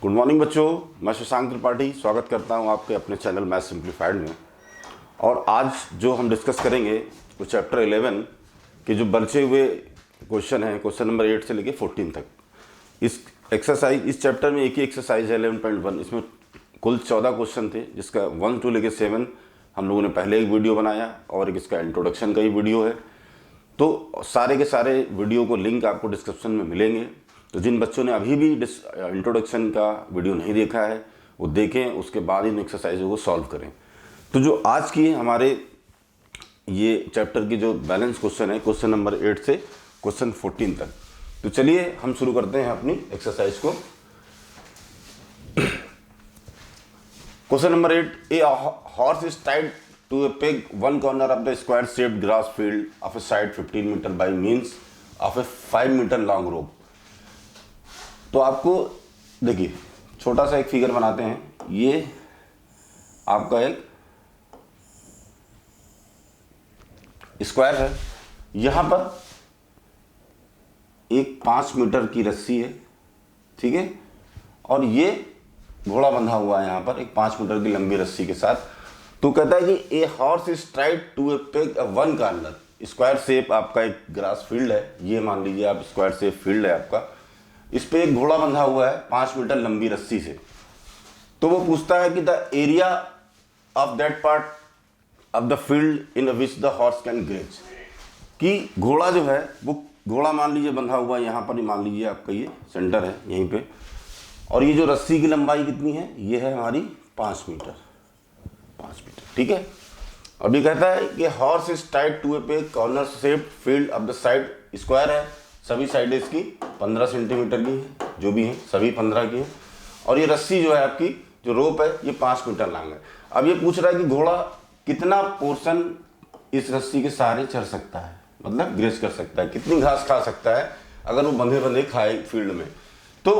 Good morning बच्चों, मैं शशांक त्रिपाठी स्वागत करता हूं आपके अपने चैनल मैथ सिंप्लीफाइड में। और आज जो हम डिस्कस करेंगे वो चैप्टर 11 के जो बचे हुए क्वेश्चन हैं, क्वेश्चन नंबर 8 से लेके 14 तक। इस चैप्टर में एक ही एक्सरसाइज है 11.1। इसमें कुल 14 क्वेश्चन थे, जिसका 1 to लेके 7 हम लोगों ने पहले एक वीडियो बनाया और एक इसका इंट्रोडक्शन का ही वीडियो है। तो सारे के सारे वीडियो को लिंक आपको डिस्क्रिप्शन में मिलेंगे। तो जिन बच्चों ने अभी भी इंट्रोडक्शन का वीडियो नहीं देखा है वो देखें, उसके बाद इन एक्सरसाइजों को सॉल्व करें। तो जो आज की हमारे ये चैप्टर की जो बैलेंस क्वेश्चन है, क्वेश्चन नंबर 8 से क्वेश्चन 14 तक। तो चलिए हम शुरू करते हैं अपनी एक्सरसाइज को। Question number 8, a horse is tied to a peg one corner of the square shaped grass field of a side 15 metre by means of a 5 metre long rope. तो आपको देखिए छोटा सा एक फिगर बनाते हैं। ये आपका एक स्क्वायर है, यहां पर एक 5 मीटर की रस्सी है, ठीक है, और ये घोड़ा बंधा हुआ है यहां पर एक 5 मीटर की लंबी रस्सी के साथ। तो कहता है कि a horse is tied to a peg one corner. Square shape आपका एक ग्रास फील्ड है, ये मान लीजिए आप स्क्वायर शेप फील्ड है आपका। इस पे एक घोड़ा बंधा हुआ है 5 मीटर लंबी रस्सी से। तो वो पूछता है कि the area of that part of the field in which the horse can graze. कि घोड़ा जो है वो घोड़ा मान लीजिए बंधा हुआ है यहाँ पर, मान लीजिए आपका ये सेंटर है यहीं पे, और ये जो रस्सी की लंबाई कितनी है, ये है हमारी 5 मीटर, ठीक है। अभी कहता है कि हॉर्स इज टाइड टू ए पे corner shaped field of the side. Square है, सभी साइड इसकी 15 सेंटीमीटर की है, जो भी है सभी 15 की है, और ये रस्सी जो है आपकी जो रोप है ये 5 मीटर लॉन्ग है। अब ये पूछ रहा है कि घोड़ा कितना पोर्शन इस रस्सी के सहारे चढ़ सकता है, मतलब ग्रेज कर सकता है, कितनी घास खा सकता है अगर वो बंधे बंधे खाए फील्ड में। तो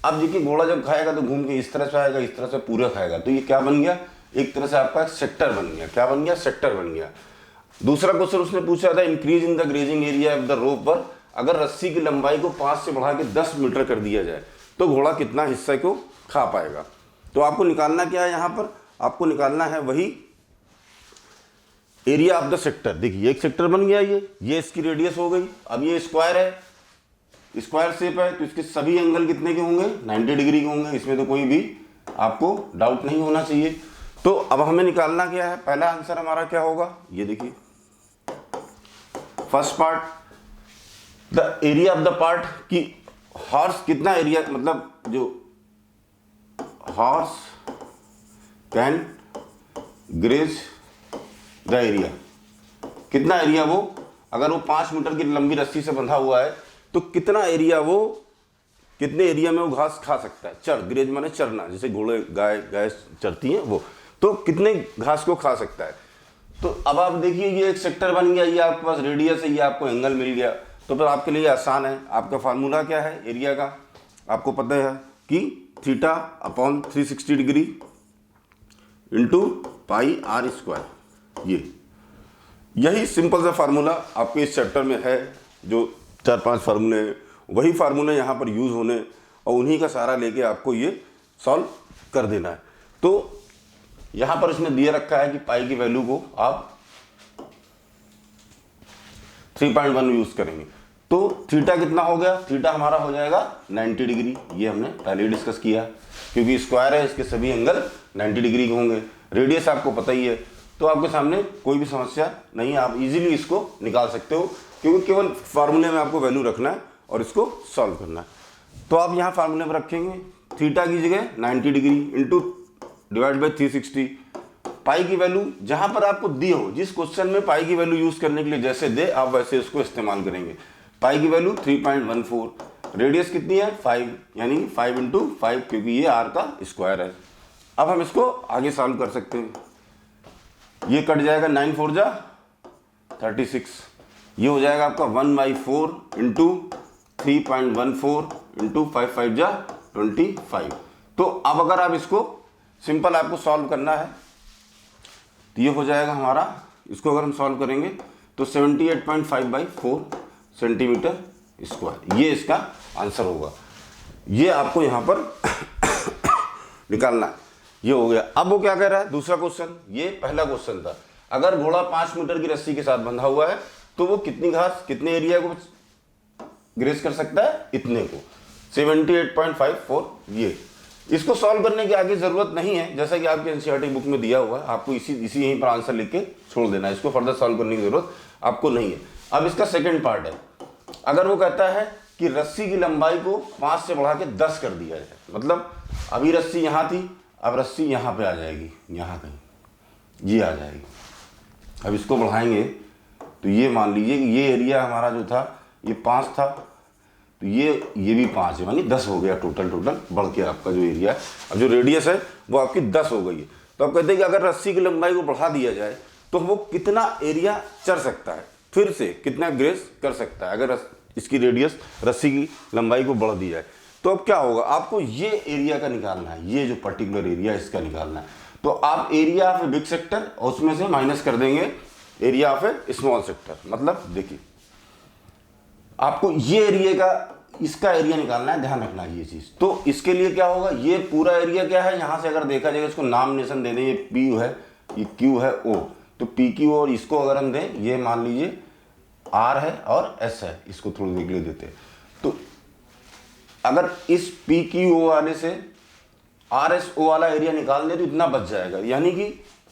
अब देखिए घोड़ा जब खाएगा तो घूम के इस तरह से आएगा, इस तरह से पूरा खाएगा। तो ये क्या बन गया, एक तरह से आपका सेक्टर बन गया। क्या बन गया, सेक्टर बन गया। दूसरा क्वेश्चन उसने पूछा था, increase in the grazing area of the rope पर। अगर रस्सी की लंबाई को 5 से बढ़ा के 10 मीटर कर दिया जाए तो घोड़ा कितना हिस्से को खा पाएगा। तो आपको निकालना क्या है, यहां पर आपको निकालना है वही एरिया ऑफ द सेक्टर। देखिए एक सेक्टर बन गया, ये इसकी रेडियस हो गई। अब ये स्क्वायर है, स्क्वायर शेप है, तो इसके सभी एंगल कितने के होंगे, 90 डिग्री के होंगे। इसमें तो कोई भी आपको डाउट नहीं होना चाहिए। तो अब हमें निकालना क्या है, पहला आंसर हमारा क्या होगा, ये देखिए first part, the area of the part की हॉर्स कितना एरिया, मतलब जो horse can graze the area, कितना एरिया वो, अगर वो 5 मीटर की लंबी रस्सी से बंधा हुआ है तो कितना एरिया वो, कितने एरिया में वो घास खा सकता है। चर, ग्रेज माने चरना, जैसे घोड़े गाय चरती हैं वो, तो कितने घास को खा सकता है। तो अब आप देखिए ये एक सेक्टर बन गया, ये आपके पास रेडियस है, ये आपको एंगल मिल गया। तो फिर आपके लिए आसान है। आपका फार्मूला क्या है एरिया का, आपको पता है कि theta upon 360 degree into pi r square. यही सिंपल सा फार्मूला आपके इस चैप्टर में है। जो 4-5 फार्मूले हैं वही फार्मूले यहाँ पर यूज होने और उन्हीं का सहारा लेके आपको ये सॉल्व कर देना है। तो यहाँ पर इसने दिए रखा है कि पाई की वैल्यू को आप 3.1 यूज करेंगे। तो थीटा कितना हो गया, थीटा हमारा हो जाएगा 90 डिग्री। ये हमने पहले ही डिस्कस किया, क्योंकि स्क्वायर है इसके सभी एंगल 90 डिग्री के होंगे। रेडियस आपको पता ही है, तो आपके सामने कोई भी समस्या नहीं, आप इजीली इसको निकाल सकते हो, क्योंकि केवल फार्मूले में आपको वैल्यू रखना है और इसको सॉल्व करना है। तो आप यहाँ फार्मूले में रखेंगे थीटा की जगह 90 डिग्री इंटू डिवाइड बाई 360। पाई की वैल्यू जहां पर आपको दी हो, जिस क्वेश्चन में पाई की वैल्यू यूज करने के लिए जैसे दे आप वैसे इसको इस्तेमाल करेंगे। पाई की वैल्यू 3.14, रेडियस कितनी है 5, यानी 5 इंटू 5, क्योंकि ये आर का स्क्वायर है। अब हम इसको आगे सॉल्व कर सकते हैं। ये कट जाएगा, 9 4 जा 36, ये हो जाएगा आपका 1/4 इंटू 3.14 इंटू 5 5 जा 25। तो अब अगर आप इसको सिंपल आपको सॉल्व करना है तो ये हो जाएगा हमारा, इसको अगर हम सॉल्व करेंगे तो 78.5/4 सेंटीमीटर स्क्वायर, ये इसका आंसर होगा। ये आपको यहाँ पर निकालना है। ये हो गया। अब वो क्या कह रहा है, दूसरा क्वेश्चन, ये पहला क्वेश्चन था, अगर घोड़ा 5 मीटर की रस्सी के साथ बंधा हुआ है तो वो कितनी घास, कितने एरिया को ग्रेस कर सकता है, इतने को, 78.54। ये इसको सॉल्व करने की आगे जरूरत नहीं है, जैसा कि आपके एनसीईआरटी बुक में दिया हुआ है, आपको इसी यहीं पर आंसर लिख के छोड़ देना है, इसको फर्दर सॉल्व करने की जरूरत आपको नहीं है। अब इसका सेकंड पार्ट है, अगर वो कहता है कि रस्सी की लंबाई को 5 से बढ़ा के 10 कर दिया जाए, मतलब अभी रस्सी यहाँ थी, अब रस्सी यहाँ पे आ जाएगी, यहाँ कहीं ये आ जाएगी। अब इसको बढ़ाएंगे तो ये मान लीजिए कि ये एरिया हमारा जो था ये 5 था, तो ये भी 5 है, यानी 10 हो गया टोटल बढ़ के आपका जो एरिया है। अब जो रेडियस है वो आपकी 10 हो गई है। तो आप कहते हैं कि अगर रस्सी की लंबाई को बढ़ा दिया जाए तो वो कितना एरिया चढ़ सकता है, फिर से कितना ग्रेस कर सकता है अगर इसकी रेडियस रस्सी की लंबाई को बढ़ दी जाए। तो अब क्या होगा, आपको ये एरिया का निकालना है, ये जो पर्टिकुलर एरिया इसका निकालना है। तो आप area of a big sector और उसमें से माइनस कर देंगे area of A small sector. मतलब देखिए आपको ये एरिया का, इसका एरिया निकालना है, ध्यान रखना ये चीज। तो इसके लिए क्या होगा, ये पूरा एरिया क्या है, यहां से अगर देखा जाएगा, इसको नामिनेशन दे दें, ये पी है, ये क्यू है, ओ, तो पी क्यू, और इसको अगर हम दें, ये मान लीजिए आर है और एस है, इसको थोड़ी देर के लिए देते हैं। तो अगर इस पी क्यू ओ वाले से आर एस ओ वाला एरिया निकाल दे तो इतना बच जाएगा, यानी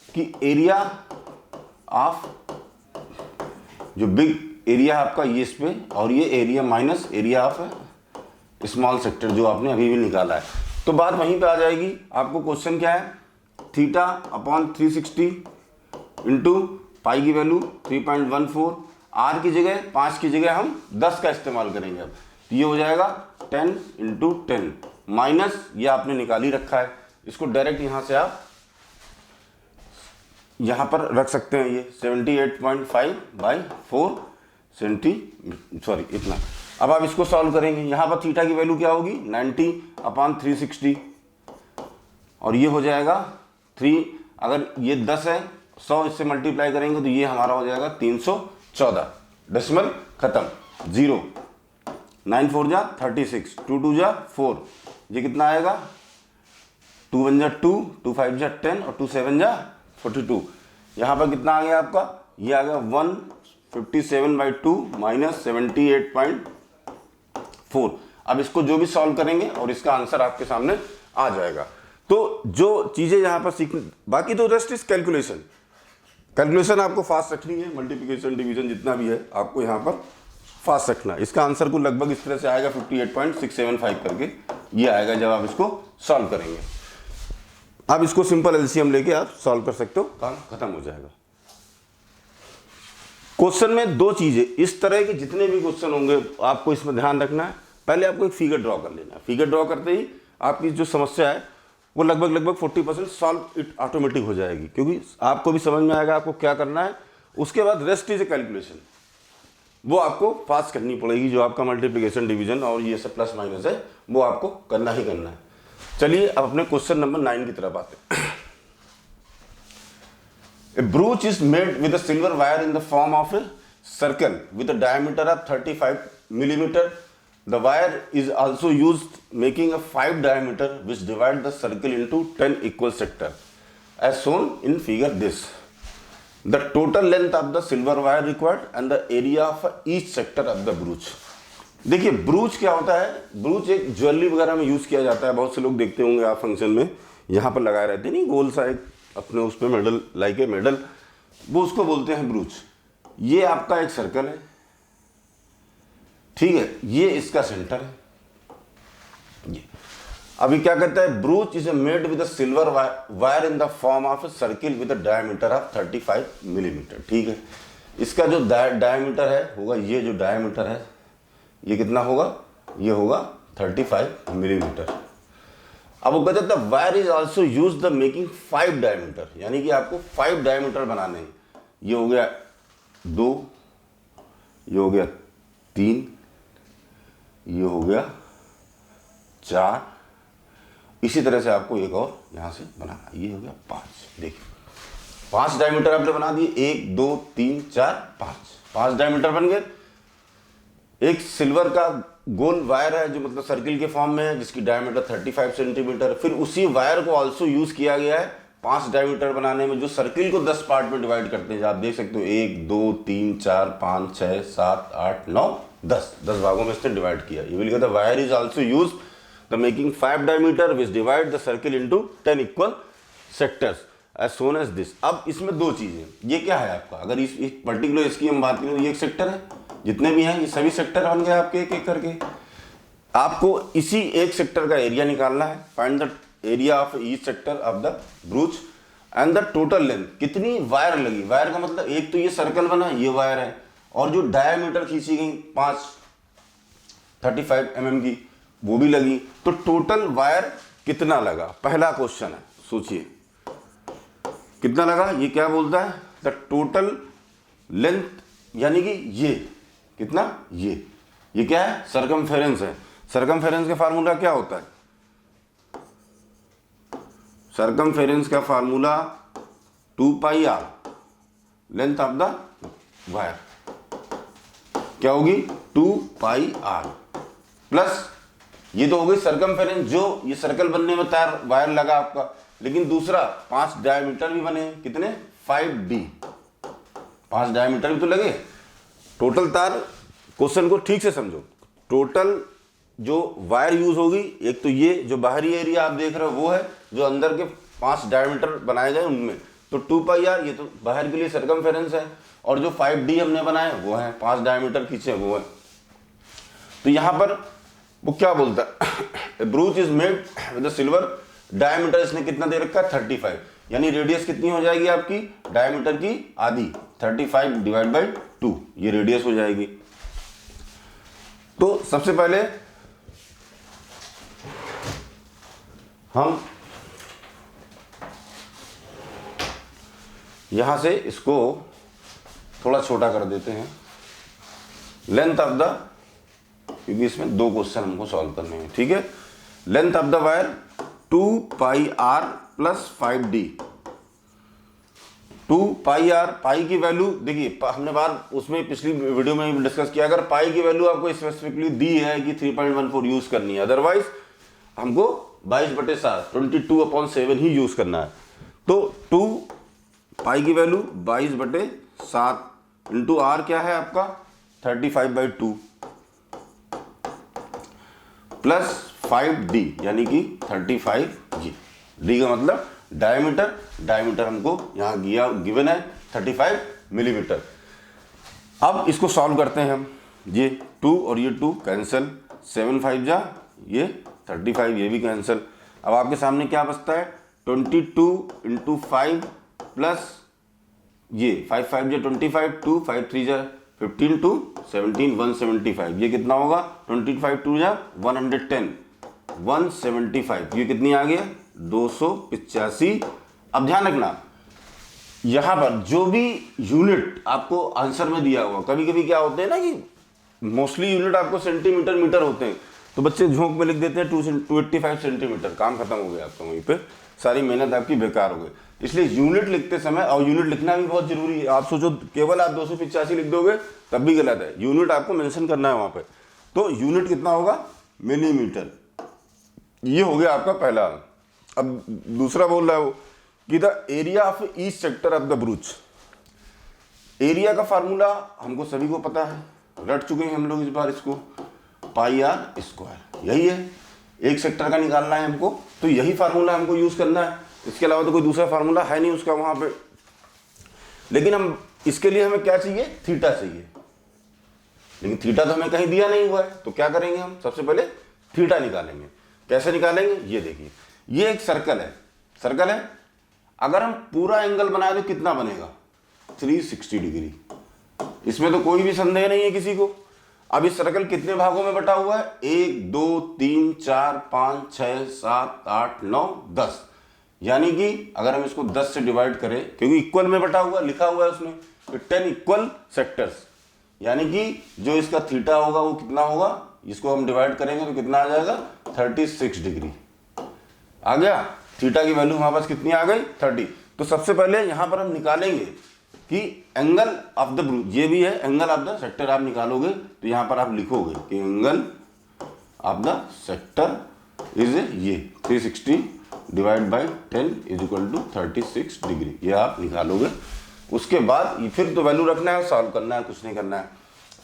कि एरिया ऑफ जो बिग एरिया आपका ये इस पे, और ये area minus area of small sector जो आपने अभी भी निकाला है। तो बात वहीं पे आ जाएगी। आपको क्वेश्चन क्या है, थीटा अपॉन 360 इंटू पाई की वैल्यू 3.14, आर की जगह 5 की जगह हम 10 का इस्तेमाल करेंगे। अब तो ये हो जाएगा 10 इंटू 10 माइनस, ये आपने निकाल ही रखा है, इसको डायरेक्ट यहाँ से आप यहाँ पर रख सकते हैं, ये 78.5/4 सॉरी इतना। अब आप इसको सॉल्व करेंगे, यहाँ पर थीटा की वैल्यू क्या होगी, 90/360, और ये हो जाएगा 3, अगर ये 10 है, 100 इससे मल्टीप्लाई करेंगे तो ये हमारा हो जाएगा 314, डेसिमल खत्म, 0, 9 4 जा 36, 2 2 जा 4, ये कितना आएगा, 2 1 जा 2, 2 5 जा 10 और 2 7 जा 42। यहाँ पर कितना आ गया आपका, ये आ गया 157/2 माइनस 78.4। अब इसको जो भी सॉल्व करेंगे और इसका आंसर आपके सामने आ जाएगा। तो जो चीजें यहाँ पर सीखनी, बाकी तो रेस्ट इज कैलकुलेशन। कैलकुलेशन आपको फास्ट रखनी है, मल्टीप्लिकेशन डिवीजन जितना भी है आपको यहाँ पर फास्ट रखना है। इसका आंसर को लगभग इस तरह से आएगा 58.675 करके ये आएगा जब आप इसको सॉल्व करेंगे। आप इसको सिंपल एलसीएम लेके आप सॉल्व कर सकते हो, काम खत्म हो जाएगा। क्वेश्चन में दो चीजें, इस तरह के जितने भी क्वेश्चन होंगे आपको इसमें ध्यान रखना है। पहले आपको एक फिगर ड्रॉ कर लेना है, फिगर ड्रॉ करते ही आपकी जो समस्या है वो लगभग 40% सॉल्व इट ऑटोमेटिक हो जाएगी, क्योंकि आपको भी समझ में आएगा आपको क्या करना है। उसके बाद रेस्ट इज ए कैलकुलेशन, वो आपको फास्ट करनी पड़ेगी, जो आपका मल्टीप्लिकेशन डिवीजन और ये सब प्लस माइनस है वो आपको करना ही करना है। चलिए अब अपने क्वेश्चन नंबर 9 की तरफ आते हैं। A brooch is made with a silver wire in the form of a circle with a diameter of 35 millimeter. The wire is also used making a 5 diameter which divide the circle into 10 equal sector as shown in figure this. The total length of the silver wire required and the area of each sector of the brooch. देखिए ब्रूच क्या होता है, ब्रूच एक jewellery वगैरह में use किया जाता है। बहुत से लोग देखते होंगे आप फंक्शन में यहाँ पर लगाए रहते हैं, नहीं गोल सा एक अपने उस पर मेडल, लाइक ए मेडल, वो उसको बोलते हैं ब्रूच। ये आपका एक सर्कल है, ठीक है, ये इसका सेंटर है। ये अभी क्या कहता है, ब्रूच is made with silver wire in the form of a circle with diameter of 35 millimetre. ठीक है, इसका जो डायमीटर है होगा, ये जो डायमीटर है ये कितना होगा, ये होगा 35 मिलीमीटर। अब वो कहते हैं wire is also use the making 5 diameter, यानी कि आपको 5 डायमीटर बनाने हैं। ये हो गया 2, ये हो गया 3, ये हो गया 4, इसी तरह से आपको एक और यहां से बनाना, ये हो गया 5। देखिए 5 डायमीटर आपने बना दिए, 1 2 3 4 5 डायमीटर बन गए। एक सिल्वर का गोल वायर है जो मतलब सर्किल के फॉर्म में है, जिसकी डायमीटर 35 सेंटीमीटर। फिर उसी वायर को ऑल्सो यूज किया गया है 5 डायमीटर बनाने में, जो सर्किल को 10 पार्ट में डिवाइड करते हैं। आप देख सकते हो 1 2 3 4 5 6 7 8 9 10 भागों में इसने डिवाइड किया। ये भी लिखा था wire is also use the making 5 diameter which divide the circle into 10 equal sectors as shown as this. अब इसमें दो चीजें, ये क्या है आपका, अगर इस पर्टिकुलर इसकी हम बात करें, ये एक सेक्टर है, जितने भी हैं ये सभी सेक्टर बन गए आपके एक एक करके। आपको इसी एक सेक्टर का एरिया निकालना है। Find the area of each sector of the ब्रूच and the total length. कितनी वायर लगी, वायर का मतलब एक तो ये सर्कल बना, ये वायर है, और जो डायमीटर खींची गई 35 mm की वो भी लगी, तो टोटल वायर कितना लगा, पहला क्वेश्चन है। सोचिए कितना लगा, ये क्या बोलता है, द टोटल लेंथ, यानी कि ये कितना, ये क्या है, सरकमफेरेंस है। सरकमफेरेंस का फार्मूला क्या होता है, सरकमफेरेंस का formula 2πr length of the wire क्या होगी, 2πr प्लस ये तो हो गई सरकमफेरेंस, जो ये सर्कल बनने में तार वायर लगा आपका। लेकिन दूसरा 5 डायमीटर भी बने, कितने, 5d, 5 डायमीटर भी तो लगे। टोटल तार, क्वेश्चन को ठीक से समझो, टोटल जो वायर यूज होगी, एक तो ये जो बाहरी एरिया आप देख रहे हो वो है, जो अंदर के 5 डायमीटर बनाए गए उनमें, तो 2πr ये तो बाहर के लिए सरकमफेरेंस है, और जो 5d हमने बनाए वो है 5 डायमीटर खींचे वो है। तो यहां पर वो क्या बोलता है, ब्रूच is made with silver, diameter इसने कितना दे रखा है 35, यानी रेडियस कितनी हो जाएगी आपकी, डायमीटर की आधी, 35 डिवाइड बाई 2 ये रेडियस हो जाएगी। तो सबसे पहले हम यहां से इसको थोड़ा छोटा कर देते हैं, लेंथ ऑफ द, क्योंकि इसमें 2 क्वेश्चन हमको सॉल्व करने हैं, ठीक है। Length of the wire 2πr plus 5d। 2πr, पाई की वैल्यू देखिए, हमने बार उसमें पिछली वीडियो में डिस्कस किया, अगर पाई की वैल्यू आपको स्पेसिफिकली दी है कि 3.14 यूज करनी है, अदरवाइज हमको 22/7 22/7 ही यूज करना है। तो 2 पाई की वैल्यू 22/7 इंटू आर क्या है आपका 35/2 प्लस 5d यानी कि 35g। डी का मतलब डायमीटर, डायमीटर हमको यहां गिवन है 35 मिलीमीटर। अब इसको सॉल्व करते हैं हम, ये 2 और ये 2 कैंसिल, 7 5 जा ये 35, ये भी कैंसिल। अब आपके सामने क्या बचता है, 22 इंटू 5 प्लस ये 5 5 जा 25, 2 5 3 जा 15 2 17 175, ये कितना होगा 25 2 जा 110 175, ये कितनी आ गया 285। अब ध्यान रखना यहां पर जो भी यूनिट आपको आंसर में दिया हुआ, कभी कभी क्या होते हैं ना कि मोस्टली यूनिट आपको सेंटीमीटर मीटर होते हैं, तो बच्चे झोंक में लिख देते हैं 285 सेंटीमीटर, काम खत्म हो गया आपका, वहीं पे सारी मेहनत आपकी बेकार हो गई। इसलिए यूनिट लिखते समय, और यूनिट लिखना भी बहुत जरूरी है, आप सोचो केवल आप 285 लिख दोगे तब भी गलत है, यूनिट आपको मेंशन करना है वहां पे। तो यूनिट कितना होगा, मिलीमीटर, ये हो गया आपका पहला। अब दूसरा बोल रहा है वो कि the area of each sector of the ब्रूच। Area का फार्मूला हमको सभी को पता है, रट चुके हैं हम लोग इस बार इसको, πr², यही है, एक सेक्टर का निकालना है हमको, तो यही फार्मूला हमको यूज करना है, इसके अलावा तो कोई दूसरा फार्मूला है नहीं उसका वहां पे। लेकिन हम इसके लिए हमें क्या चाहिए, थीटा चाहिए, लेकिन थीटा तो हमें कहीं दिया नहीं हुआ है, तो क्या करेंगे हम, सबसे पहले थीटा निकालेंगे। कैसे निकालेंगे, ये देखिए, ये एक सर्कल है, सर्कल है, अगर हम पूरा एंगल बनाए तो कितना बनेगा 360 डिग्री, इसमें तो कोई भी संदेह नहीं है किसी को। अब इस सर्कल कितने भागों में बटा हुआ है, 1 2 3 4 5 6 7 8 9 10, यानी कि अगर हम इसको 10 से डिवाइड करें, क्योंकि इक्वल में बटा हुआ लिखा हुआ है उसमें, तो 10 इक्वल सेक्टर्स, यानी कि जो इसका थीटा होगा वो कितना होगा, इसको हम डिवाइड करेंगे तो कितना आ जाएगा 36 डिग्री आ गया। थीटा की वैल्यू हमारे पास कितनी आ गई 30। तो सबसे पहले यहां पर हम निकालेंगे कि एंगल ऑफ द ब्रूच, ये भी है एंगल ऑफ द सेक्टर, आप निकालोगे तो यहां पर आप लिखोगे कि angle of the sector is ये 360 divide by 10 is equal to 36 degree. ये आप निकालोगे। उसके बाद फिर तो वैल्यू रखना है, सॉल्व करना है, कुछ नहीं करना है।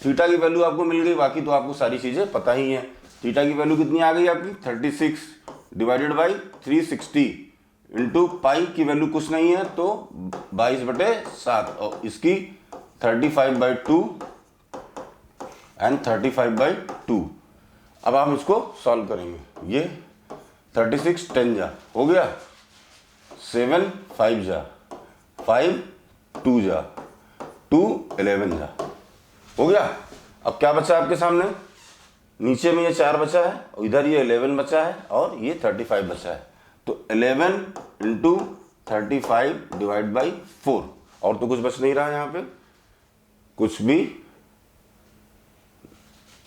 थीटा की वैल्यू आपको मिल गई, बाकी तो आपको सारी चीज़ें पता ही है। थीटा की वैल्यू कितनी आ गई आपकी 36 डिवाइडेड बाई 360 इंटू पाई की वैल्यू कुछ नहीं है तो 22/7 और इसकी 35/2 एंड 35/2। अब आप इसको सॉल्व करेंगे। ये 36 10 जा हो गया, 7 5 जा, 5 2 जा, 2 11 जा हो गया। अब क्या बचा आपके सामने, नीचे में ये 4 बचा है और इधर ये 11 बचा है और ये 35 बचा है। तो 11 इंटू 35 डिवाइड बाई 4, और तो कुछ बच नहीं रहा है, यहाँ पे कुछ भी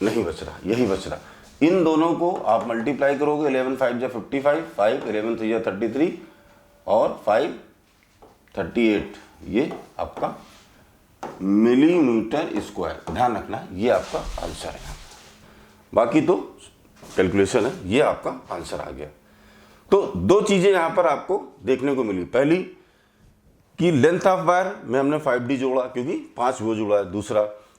नहीं बच रहा, यही बच रहा। इन दोनों को आप मल्टीप्लाई करोगे, 11 5 जा 55, 5 11 3 जा 33 और 5 38, ये आपका मिलीमीटर स्क्वायर। ध्यान रखना ये आपका आंसर है, बाकी तो कैलकुलेशन है। ये आपका आंसर आ गया। तो दो चीजें यहां पर आपको देखने को मिली। पहली कि लेंथ ऑफ वायर में हमने 5D जोड़ा क्योंकि 5 वो जोड़ा है।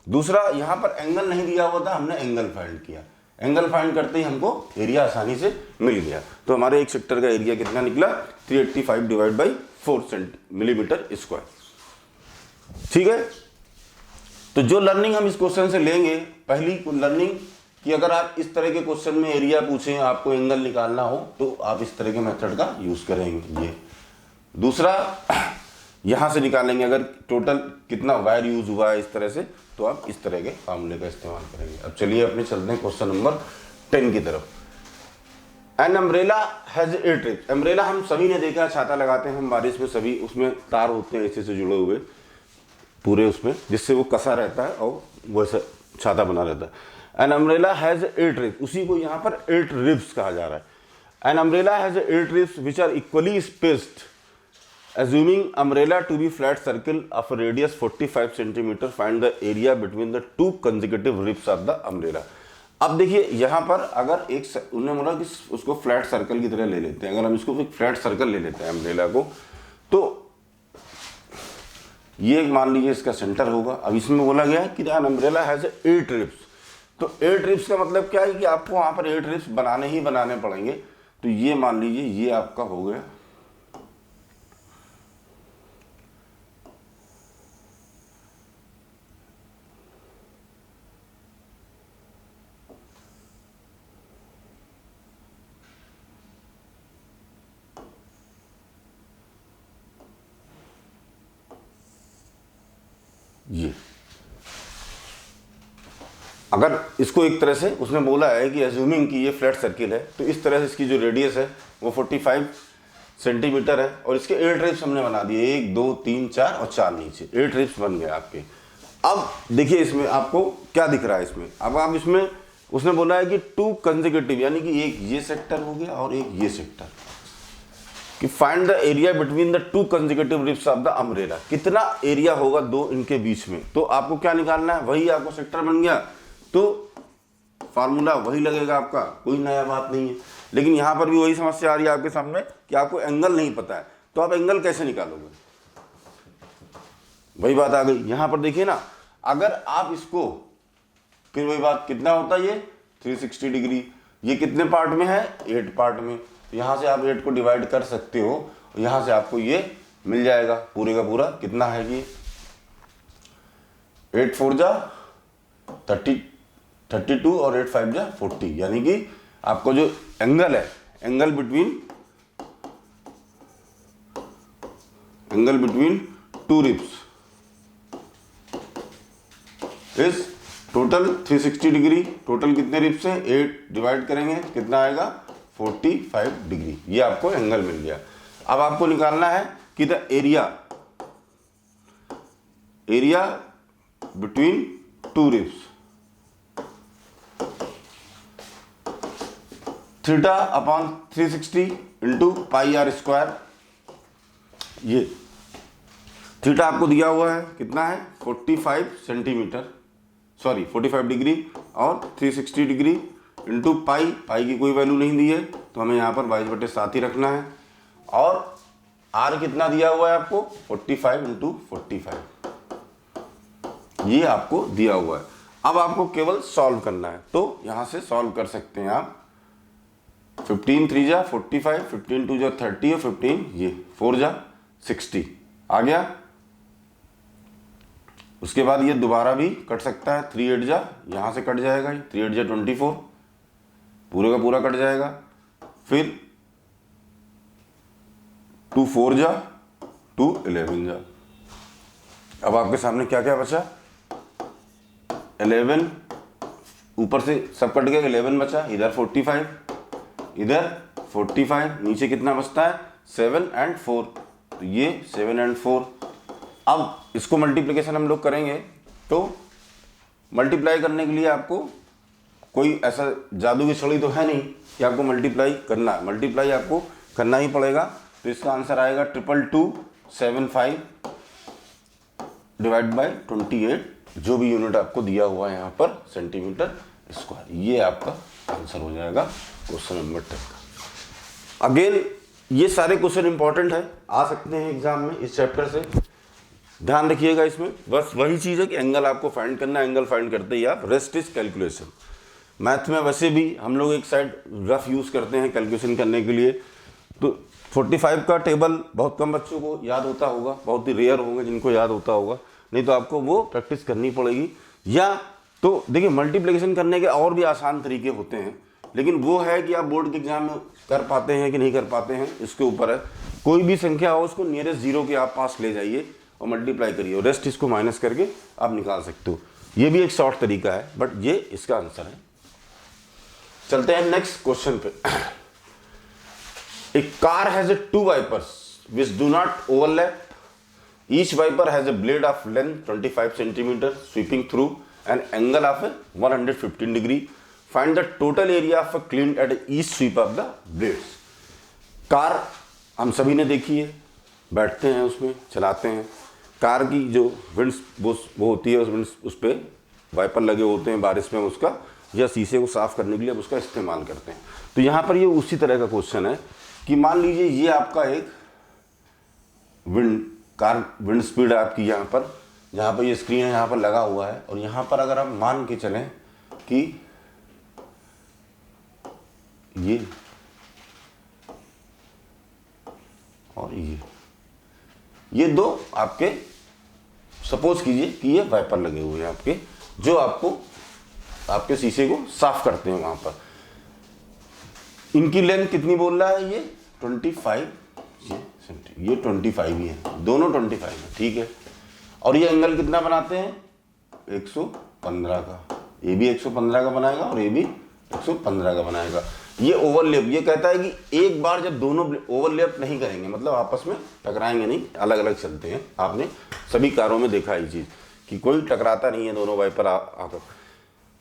दूसरा यहां पर एंगल नहीं दिया हुआ था, हमने एंगल फाइंड किया। एंगल फाइंड करते ही हमको एरिया आसानी से मिल गया। तो हमारे एक सेक्टर का एरिया कितना निकला, 385 डिवाइड बाई 4 मिलीमीटर स्क्वायर। ठीक है। तो जो लर्निंग हम इस क्वेश्चन से लेंगे, पहली लर्निंग कि अगर आप इस तरह के क्वेश्चन में एरिया पूछें, आपको एंगल निकालना हो, तो आप इस तरह के मेथड का यूज करेंगे। ये दूसरा, यहां से निकालेंगे अगर टोटल कितना वायर यूज हुआ है इस तरह से, तो आप इस तरह के फार्मूले का इस्तेमाल करेंगे। अब चलिए अपने चलते हैं क्वेश्चन नंबर 10 की तरफ। N umbrella has 8 ribs. Umbrella हम सभी ने देखा, छाता लगाते हैं हम बारिश में, सभी उसमें तार होते हैं ऐसे से जुड़े हुए पूरे उसमें, जिससे वो कसा रहता है और वो ऐसा छाता बना रहता है। एन अम्ब्रेला हैज 8 रिब्स, उसी को यहाँ पर 8 रिब्स कहा जा रहा है। An umbrella has 8 ribs which are equally spaced, assuming umbrella to be flat circle of a radius 45 centimeter, find the area between the two consecutive ribs of the umbrella। अब देखिए यहाँ पर अगर उन्होंने बोला कि उसको फ्लैट सर्कल की तरह ले लेते हैं। अगर हम इसको एक फ्लैट सर्कल ले लेते हैं अम्ब्रेला को, तो ये मान लीजिए इसका सेंटर होगा। अब इसमें बोला गया है कि अम्ब्रेला हैज 8 रिब्स। तो 8 रिब्स का मतलब क्या है कि आपको वहाँ पर 8 रिब्स बनाने ही बनाने पड़ेंगे। तो ये मान लीजिए ये आपका हो गया, ये अगर इसको एक तरह से उसने बोला है कि एज्यूमिंग कि ये फ्लैट सर्किल है, तो इस तरह से इसकी जो रेडियस है वो 45 सेंटीमीटर है और इसके 8 रिब्स हमने बना दिए, 1 2 3 4 और 4 नीचे, 8 रिब्स बन गए आपके। अब देखिए इसमें आपको क्या दिख रहा है इसमें। अब आप इसमें उसने बोला है कि 2 कंसेक्यूटिव, यानी कि एक ये सेक्टर हो गया और एक ये सेक्टर, कि find the area between the 2 consecutive ribs of the umbrella. कितना एरिया होगा दो इनके बीच में, तो आपको क्या निकालना है, वही आपको सेक्टर बन गया तो फार्मूला वही लगेगा आपका, कोई नया बात नहीं है। लेकिन यहां पर भी वही समस्या आ रही है आपके सामने कि आपको एंगल नहीं पता है, तो आप एंगल कैसे निकालोगे, वही बात आ गई। यहां पर देखिए ना, अगर आप इसको, फिर वही बात, कितना होता है ये 360 डिग्री, ये कितने पार्ट में है, 8 पार्ट में। यहां से आप 8 को डिवाइड कर सकते हो, यहां से आपको ये मिल जाएगा पूरे का पूरा। कितना है ये, 8 4 जा 32 और 8 5 जा 40, यानी कि आपको जो एंगल है, angle between 2 ribs is total 360 degree. Total कितने रिब्स है, 8 डिवाइड करेंगे कितना आएगा, 45 डिग्री। ये आपको एंगल मिल गया। अब आपको निकालना है कि the area between 2 ribs, theta upon 360 into pi r square. ये थीटा आपको दिया हुआ है कितना है, 45 सेंटीमीटर, सॉरी 45 डिग्री, और 360 डिग्री इंटू पाई, पाई की कोई वैल्यू नहीं दी है तो हमें यहाँ पर 22/7 ही रखना है। और आर कितना दिया हुआ है आपको 45 इंटू 45, ये आपको दिया हुआ है। अब आपको केवल सॉल्व करना है, तो यहाँ से सॉल्व कर सकते हैं आप। 15 3 जा 45, 15 2 जा 30 और 15 ये 4 जा 60 आ गया। उसके बाद ये दोबारा भी कट सकता है, 3 8 जा यहाँ से कट जाएगा, 3 8 जा 24 पूरे का पूरा कट जाएगा। फिर 2 4 जा 2 11 जा। अब आपके सामने क्या क्या बचा, 11 ऊपर से सब कट गया, 11 बचा, इधर 45 इधर 45, नीचे कितना बचता है 7 और 4, तो ये 7 और 4। अब इसको मल्टीप्लिकेशन हम लोग करेंगे, तो मल्टीप्लाई करने के लिए आपको कोई ऐसा जादू की छड़ी तो है नहीं कि आपको मल्टीप्लाई करना है, मल्टीप्लाई आपको करना ही पड़ेगा। तो इसका आंसर आएगा 2275 डिवाइड बाई 28, जो भी यूनिट आपको दिया हुआ है यहाँ पर सेंटीमीटर स्क्वायर। ये आपका आंसर हो जाएगा क्वेश्चन नंबर 10 का। अगेन ये सारे क्वेश्चन इंपॉर्टेंट है, आ सकते हैं एग्जाम में इस चैप्टर से, ध्यान रखिएगा। इसमें बस वही चीज़ है कि एंगल आपको फाइंड करना है, एंगल फाइंड करते ही आप रेस्ट इज कैलकुलेशन। मैथ में वैसे भी हम लोग एक साइड रफ यूज़ करते हैं कैलकुलेशन करने के लिए, तो 45 का टेबल बहुत कम बच्चों को याद होता होगा, बहुत ही रेयर होंगे जिनको याद होता होगा, नहीं तो आपको वो प्रैक्टिस करनी पड़ेगी। या तो देखिए मल्टीप्लिकेशन करने के और भी आसान तरीके होते हैं, लेकिन वो है कि आप बोर्ड के एग्जाम में कर पाते हैं कि नहीं कर पाते हैं, इसके ऊपर है। कोई भी संख्या हो उसको नियरेस्ट जीरो के आप पास ले जाइए और मल्टीप्लाई करिए, और रेस्ट इसको माइनस करके आप निकाल सकते हो। ये भी एक शॉर्ट तरीका है, बट ये इसका आंसर है। चलते हैं नेक्स्ट क्वेश्चन पे। A car has 2 wipers which do not overlap. Each wiper has a blade of length 25 centimeter sweeping through an angle of 115 degree. Find the total area of a cleaned at each sweep of the blades. Car हम सभी ने देखी है, बैठते हैं उसमें, चलाते हैं। कार की जो विंड्स वो होती है, उस पर वाइपर लगे होते हैं, बारिश में उसका या शीशे को साफ करने के लिए उसका इस्तेमाल करते हैं। तो यहाँ पर ये उसी तरह का क्वेश्चन है कि मान लीजिए ये आपका एक विंड स्पीड है आपकी, यहाँ पर जहाँ पर ये स्क्रीन है यहाँ पर लगा हुआ है, और यहाँ पर अगर आप मान के चलें कि ये दो आपके सपोज कीजिए कि ये वाइपर लगे हुए हैं आपके, जो आपको आपके शीशे को साफ करते हैं वहां पर। इनकी लेंथ कितनी बोल रहा है, ये 25, ये 25 ही है, दोनों 25 है, ठीक है। और ये एंगल कितना बनाते हैं 115 का, ये भी 115 का बनाएगा और ये भी 115 का बनाएगा। ये ओवरलैप, ये कहता है कि एक बार जब दोनों ओवरलैप नहीं करेंगे, मतलब आपस में टकराएंगे नहीं, अलग अलग चलते हैं। आपने सभी कारों में देखा ये चीज कि कोई टकराता नहीं है दोनों वाइपर आकर।